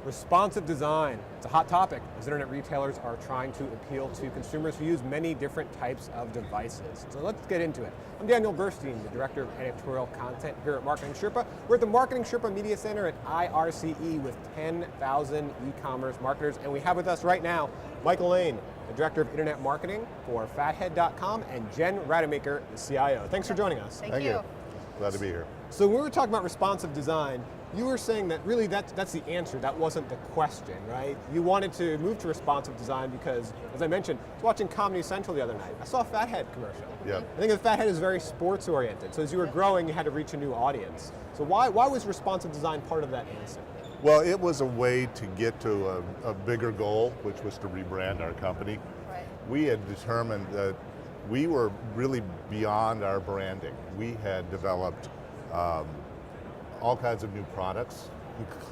Responsive design, it's a hot topic as internet retailers are trying to appeal to consumers who use many different types of devices. So let's get into it. I'm Daniel Burstein, the Director of Editorial Content here at MarketingSherpa. We're at the MarketingSherpa Media Center at IRCE with 10,000 e-commerce marketers, and we have with us right now Michael Layne, the Director of Internet Marketing for Fathead.com, and Jen Rademacher, the CIO. Thanks for joining us. Thank you. Glad to be here. So when we were talking about responsive design, you were saying that really that's the answer, that wasn't the question, right? You wanted to move to responsive design because, as I mentioned, I was watching Comedy Central the other night. I saw a Fathead commercial. Yeah. I think the Fathead is very sports oriented, so as you were growing, you had to reach a new audience. So why was responsive design part of that answer? Well, it was a way to get to a bigger goal, which was to rebrand our company. Right. We had determined that we were really beyond our branding. We had developed all kinds of new products,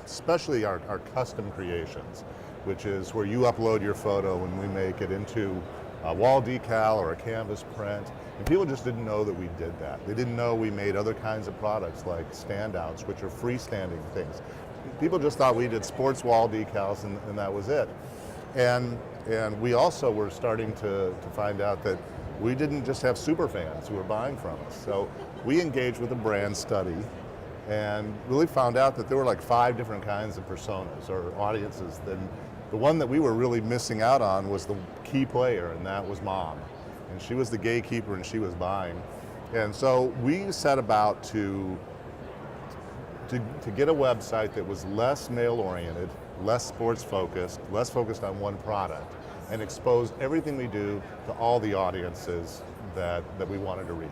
especially our custom creations, which is where you upload your photo and we make it into a wall decal or a canvas print. And people just didn't know that we did that. They didn't know we made other kinds of products like standouts, which are freestanding things. People just thought we did sports wall decals and that was it. And we also were starting to find out that we didn't just have super fans who were buying from us. So we engaged with a brand study and really found out that there were like 5 different kinds of personas or audiences. Then the one that we were really missing out on was the key player, and that was mom. And she was the gatekeeper and she was buying. And so we set about to get a website that was less male-oriented, less sports-focused, less focused on one product, and expose everything we do to all the audiences that we wanted to reach.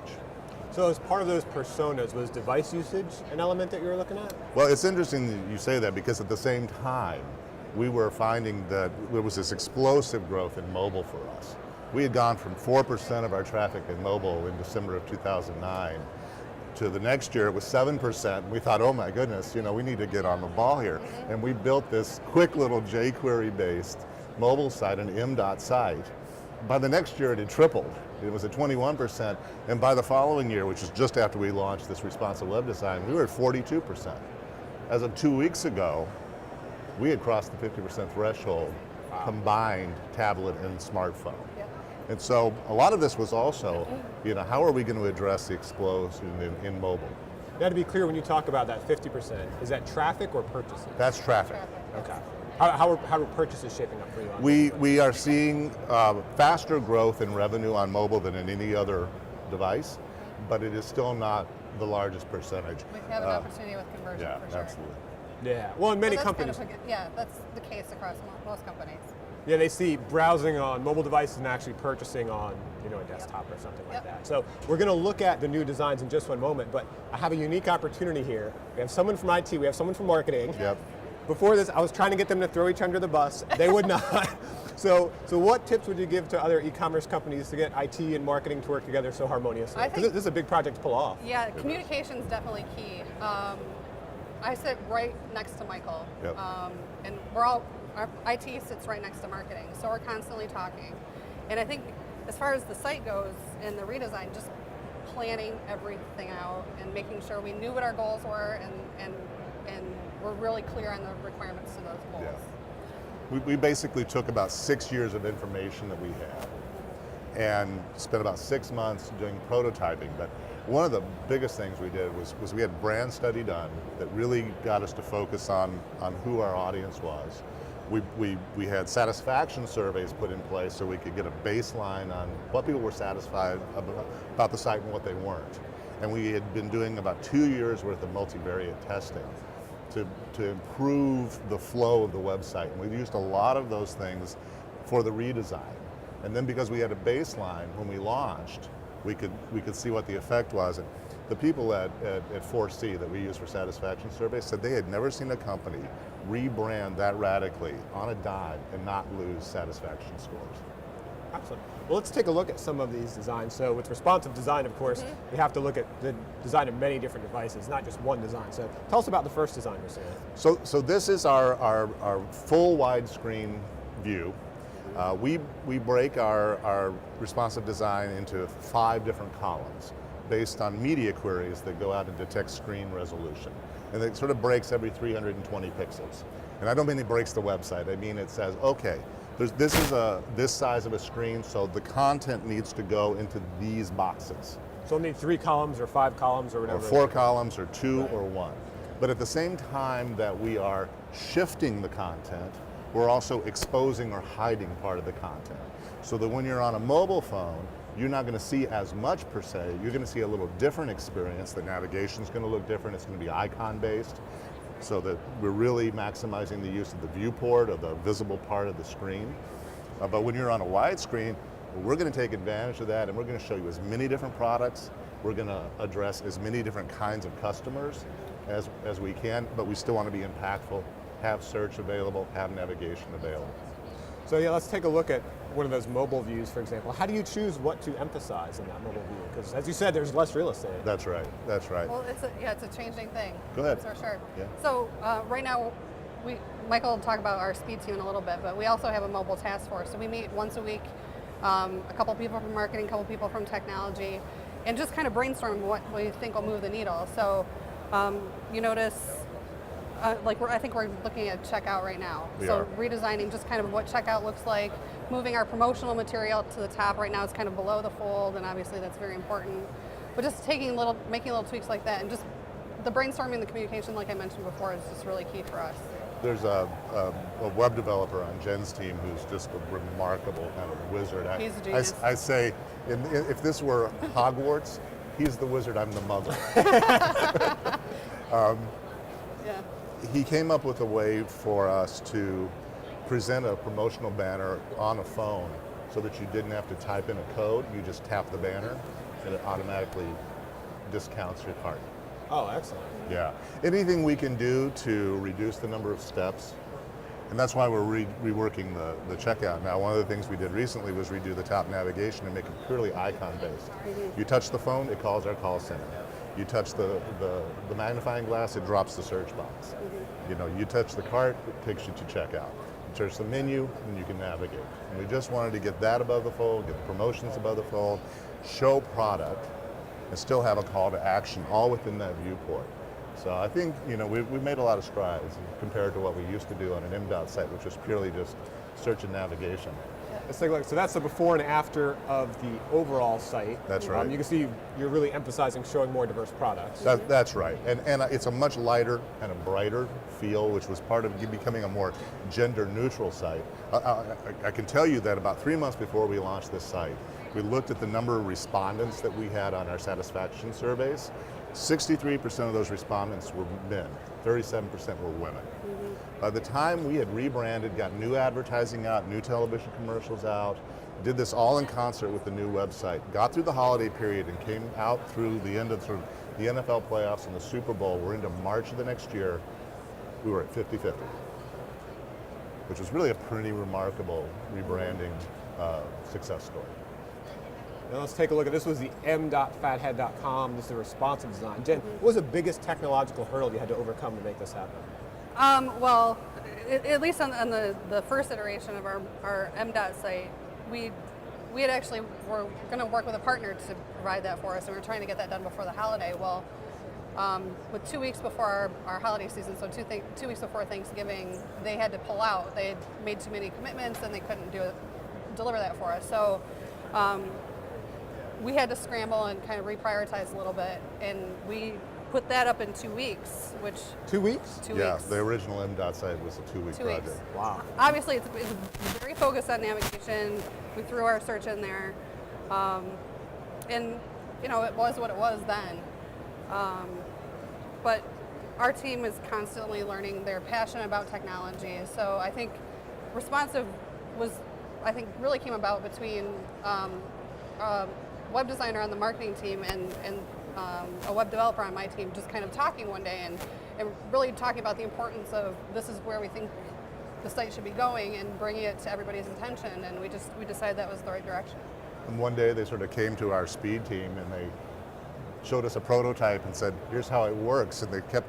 So as part of those personas, was device usage an element that you were looking at? Well, it's interesting that you say that because at the same time, we were finding that there was this explosive growth in mobile for us. We had gone from 4% of our traffic in mobile in December of 2009 to the next year it was 7%. We thought, oh my goodness, we need to get on the ball here. And we built this quick little jQuery based mobile site, an M.dot site. By the next year it had tripled. It was at 21%, and by the following year, which is just after we launched this responsive web design, we were at 42%. As of 2 weeks ago, we had crossed the 50% threshold, combined tablet and smartphone. Yep. And so a lot of this was also, how are we going to address the explosion in mobile? Now, to be clear, when you talk about that 50%, is that traffic or purchases? That's traffic. Okay. How are purchases shaping up for you? We are seeing faster growth in revenue on mobile than in any other device, but it is still not the largest percentage. We have an opportunity with conversion for sure. Absolutely. Yeah, well, in many That's companies. that's the case across most companies. Yeah, they see browsing on mobile devices and actually purchasing on a desktop or something like that. So we're going to look at the new designs in just one moment, but I have a unique opportunity here. We have someone from IT, we have someone from marketing. Yep. Before this, I was trying to get them to throw each under the bus. They would not. So what tips would you give to other e-commerce companies to get IT and marketing to work together so harmoniously? Because this is a big project to pull off. Yeah, communication is definitely key. I sit right next to Michael, Yep. and our IT sits right next to marketing, so we're constantly talking. And I think as far as the site goes and the redesign, just planning everything out and making sure we knew what our goals were and we're really clear on the requirements to those goals. Yeah. We basically took about 6 years of information that we had and spent about 6 months doing prototyping. But one of the biggest things we did was we had brand study done that really got us to focus on who our audience was. We had satisfaction surveys put in place so we could get a baseline on what people were satisfied about the site and what they weren't. And we had been doing about 2 years worth of multivariate testing to improve the flow of the website. And we used a lot of those things for the redesign. And then because we had a baseline when we launched, we could see what the effect was. And the people at 4C that we use for satisfaction surveys said they had never seen a company rebrand that radically on a dime and not lose satisfaction scores. Absolutely. Well, let's take a look at some of these designs. So with responsive design, of course, you have to look at the design of many different devices, not just one design. So tell us about the first design we're seeing. So this is our full widescreen view. We break our responsive design into 5 different columns based on media queries that go out and detect screen resolution. And it sort of breaks every 320 pixels. And I don't mean it breaks the website. I mean it says, okay, this is this size of a screen, so the content needs to go into these boxes. So it'll need 3 columns or 5 columns or whatever. Or 4 columns or 2 or 1. But at the same time that we are shifting the content, we're also exposing or hiding part of the content. So that when you're on a mobile phone, you're not going to see as much per se. You're going to see a little different experience. The navigation's going to look different. It's going to be icon based, so that we're really maximizing the use of the viewport or the visible part of the screen. But when you're on a wide screen, we're going to take advantage of that, and we're going to show you as many different products. We're going to address as many different kinds of customers as we can, but we still want to be impactful, have search available, have navigation available. So yeah, let's take a look at one of those mobile views, for example. How do you choose what to emphasize in that mobile view? Because as you said, there's less real estate. That's right, that's right. Well, it's a changing thing. Go ahead. For sure. Yeah. So right now, Michael will talk about our speed team in a little bit, but we also have a mobile task force. So we meet once a week, a couple people from marketing, a couple people from technology, and just kind of brainstorm what we think will move the needle. So you notice, I think we're looking at checkout right now. We so are. redesigning just kind of what checkout looks like, moving our promotional material to the top. Right now it's kind of below the fold, and obviously that's very important. But just making little tweaks like that, and just the brainstorming, the communication, like I mentioned before, is just really key for us. There's a web developer on Jen's team who's just a remarkable kind of wizard. He's a genius. I say, if this were Hogwarts, he's the wizard, I'm the muggle. Yeah. He came up with a way for us to present a promotional banner on a phone so that you didn't have to type in a code, you just tap the banner and it automatically discounts your cart. Oh, excellent. Yeah. Anything we can do to reduce the number of steps, and that's why we're reworking the checkout. Now, one of the things we did recently was redo the top navigation and make it purely icon-based. Mm-hmm. You touch the phone, it calls our call center. You touch the magnifying glass, it drops the search box. Mm-hmm. You know, you touch the cart, it takes you to checkout. You touch the menu, and you can navigate. And we just wanted to get that above the fold, get the promotions above the fold, show product, and still have a call to action all within that viewport. So I think, you know, we've made a lot of strides compared to what we used to do on an MDOT site, which was purely just search and navigation. Let's take a look. So that's the before and after of the overall site. That's right. You can see you're really emphasizing showing more diverse products. That's right. And it's a much lighter and a brighter feel, which was part of becoming a more gender neutral site. I can tell you that about 3 months before we launched this site, we looked at the number of respondents that we had on our satisfaction surveys. 63% of those respondents were men, 37% were women. Mm-hmm. By the time we had rebranded, got new advertising out, new television commercials out, did this all in concert with the new website, got through the holiday period and came out through the end of the NFL playoffs and the Super Bowl, we're into March of the next year, we were at 50-50, which was really a pretty remarkable rebranding success story. Now let's take a look at this. Was the m.fathead.com. This is a responsive design. Jen, what was the biggest technological hurdle you had to overcome to make this happen? Well, at least on the first iteration of our MDOT site, we had actually were going to work with a partner to provide that for us, and we were trying to get that done before the holiday. Well, with 2 weeks before our holiday season, so 2 weeks before Thanksgiving, they had to pull out. They had made too many commitments, and they couldn't deliver that for us. So we had to scramble and kind of reprioritize a little bit, and we put that up in 2 weeks, which 2 weeks? 2 Yeah, weeks. the original MDOT site was a 2-week 2 project. weeks. Wow. Obviously, it's very focused on navigation. We threw our search in there, and you know, it was what it was then. But our team is constantly learning. They're passionate about technology, so I think responsive really came about between a web designer on the marketing team and a web developer on my team, just kind of talking one day and really talking about the importance of this is where we think the site should be going and bringing it to everybody's attention, and we decided that was the right direction. And one day they sort of came to our speed team and they showed us a prototype and said, here's how it works. And they kept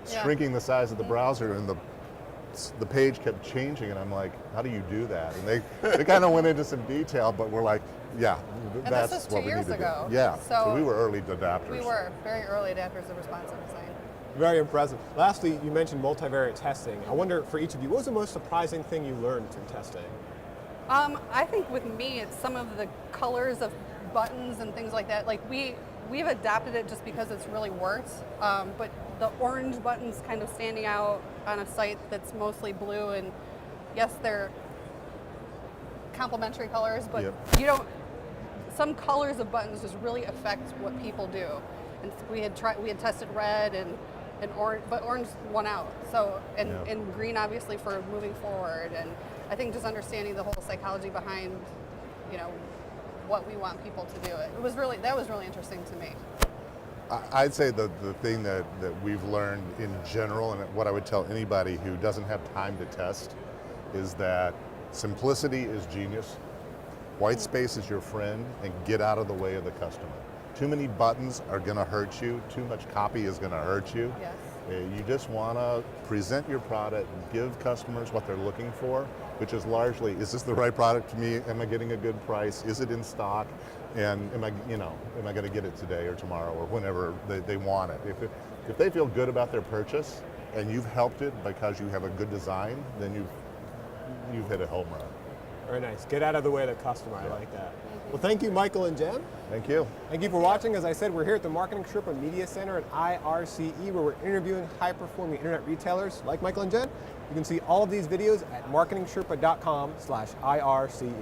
shrinking the size of the browser, and the page kept changing, and I'm like, how do you do that? And they kind of went into some detail, but we're like, yeah, And that's this is what 2 we years need to ago. do. Yeah, So we were early adapters. We were very early adapters of responsive design. Very impressive. Lastly, you mentioned multivariate testing. I wonder, for each of you, what was the most surprising thing you learned through testing? I think with me, it's some of the colors of buttons and things like that. Like we've adapted it just because it's really worked. But the orange buttons kind of standing out on a site that's mostly blue, and yes, they're complementary colors, but you don't. Some colors of buttons just really affect what people do. And we had tested red and orange, but orange won out. So and green obviously for moving forward. And I think just understanding the whole psychology behind, what we want people to do. That was really interesting to me. I'd say the thing that we've learned in general, and what I would tell anybody who doesn't have time to test, is that simplicity is genius. White space is your friend, and get out of the way of the customer. Too many buttons are going to hurt you. Too much copy is going to hurt you. Yes. You just want to present your product, give customers what they're looking for, which is largely, is this the right product for me? Am I getting a good price? Is it in stock? And am I going to get it today or tomorrow or whenever they want it? If they feel good about their purchase and you've helped it because you have a good design, then you've hit a home run. Very nice. Get out of the way of the customer. I like that. Well, thank you, Michael and Jen. Thank you. Thank you for watching. As I said, we're here at the MarketingSherpa Media Center at IRCE, where we're interviewing high-performing internet retailers like Michael and Jen. You can see all of these videos at MarketingSherpa.com/IRCE.